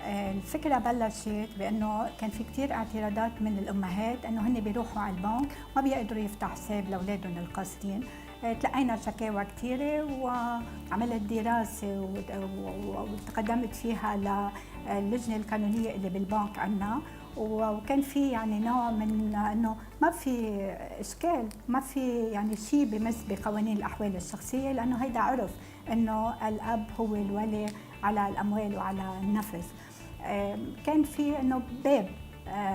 الفكرة بلشت بأنه كان في كتير اعتراضات من الأمهات أنه هن بيروحوا على البنك ما بيقدروا يفتحوا حساب لأولادهم القاصرين. تلقينا شكاوى كثيرة وعملت دراسة وتقدمت فيها للجنة القانونية اللي بالبنك عنا، وكان في يعني نوع من انه ما في اشكال، ما في يعني شيء بمس بقوانين الاحوال الشخصيه، لانه هيدا عرف انه الاب هو الولي على الاموال وعلى النفس. كان في انه باب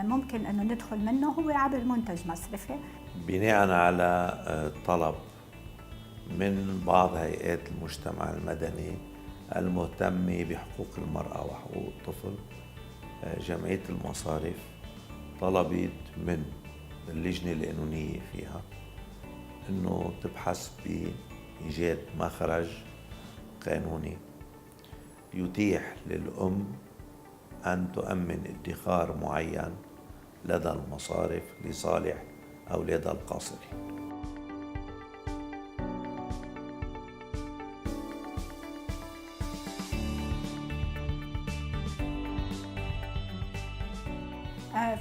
ممكن انه ندخل منه هو عبر منتج مصرفي. بناء على طلب من بعض هيئات المجتمع المدني المهتمة بحقوق المرأة وحقوق الطفل، جمعية المصارف طلبت من اللجنة القانونية فيها انه تبحث بإيجاد مخرج قانوني يتيح للأم أن تؤمن ادخار معين لدى المصارف لصالح أولادها القاصرين.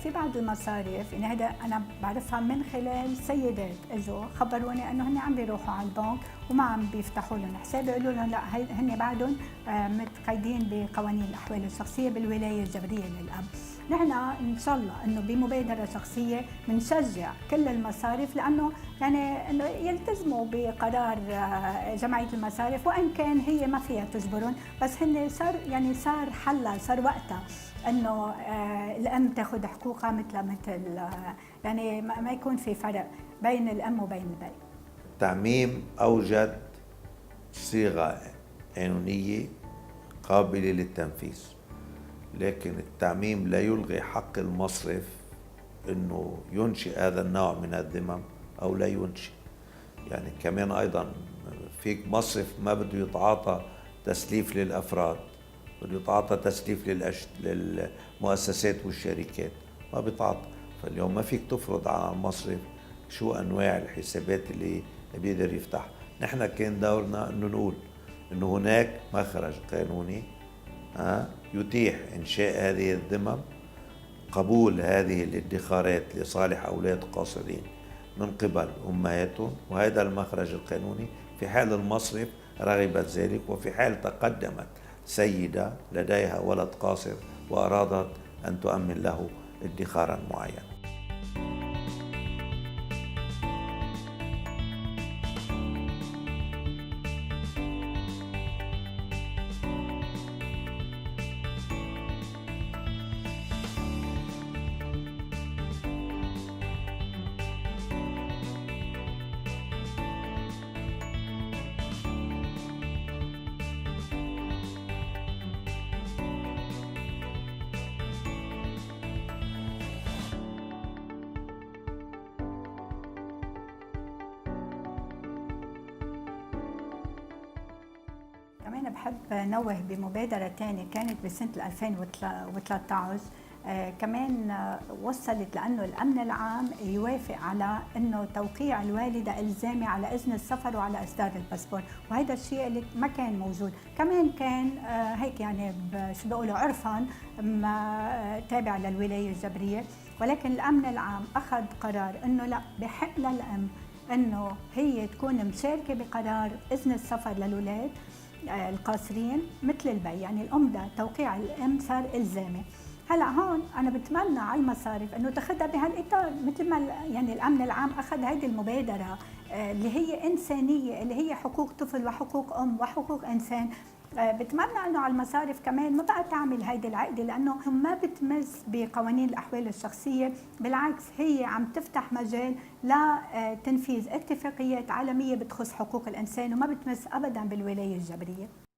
في بعض المصارف، يعني هذا انا بعرفها من خلال سيدات اجوا خبروني انه هن عم بيروحوا على البنك وما عم بيفتحوا لهم حساب، يقولوا لهم لا هن بعدهم متقيدين بقوانين الاحوال الشخصيه بالولايه الجبريه للاب. نحن ان شاء الله انه بمبادره شخصيه بنشجع كل المصارف، لانه يعني انه يلتزموا بقرار جمعيه المصارف، وان كان هي ما فيها تجبرهم، بس هن صار حلها، صار وقتها انه الام تاخذ حقوقها مثل يعني ما يكون في فرق بين الام وبين البي. التعميم اوجد صيغه قانونيه قابله للتنفيذ، لكن التعميم لا يلغي حق المصرف انه ينشئ هذا النوع من الذمم او لا ينشئ. يعني كمان ايضا فيك مصرف ما بده يتعاطى تسليف للافراد، بده يتعاطى تسليف للمؤسسات والشركات، ما بيتعاطى. فاليوم ما فيك تفرض على المصرف شو انواع الحسابات اللي بيقدر يفتحها. نحن كان دورنا انه نقول انه هناك مخرج قانوني يتيح انشاء هذه الذمم، قبول هذه الادخارات لصالح اولاد قاصرين من قبل امهاتهم، وهذا المخرج القانوني في حال المصرف رغبت ذلك، وفي حال تقدمت سيدة لديها ولد قاصر وأرادت أن تؤمن له ادخارا معينا. كمان بحب نوه بمبادرة تانية كانت بسنة 2013، كمان وصلت لأنه الأمن العام يوافق على أنه توقيع الوالدة إلزامي على إذن السفر وعلى إصدار الباسبور، وهذا الشيء اللي ما كان موجود. كمان كان هيك يعني شو بيقولوا عرفا تابع للولاية الجبرية، ولكن الأمن العام أخذ قرار أنه لا، بحق للأم أنه هي تكون مشاركة بقرار إذن السفر للأولاد القاصرين مثل البي، يعني الأم ده توقيع الأم صار إلزامي. هلا هون أنا بتمنى على المصارف إنه تاخذها بهالإطار، مثل ما يعني الأمن العام أخذ هذه المبادرة اللي هي إنسانية، اللي هي حقوق طفل وحقوق أم وحقوق إنسان. بتمنى إنه على المصارف كمان ما بقى تعمل هيدي العقدة، لأنه ما بتمس بقوانين الأحوال الشخصية، بالعكس هي عم تفتح مجال لتنفيذ اتفاقيات عالمية بتخص حقوق الإنسان وما بتمس أبدا بالولاية الجبرية.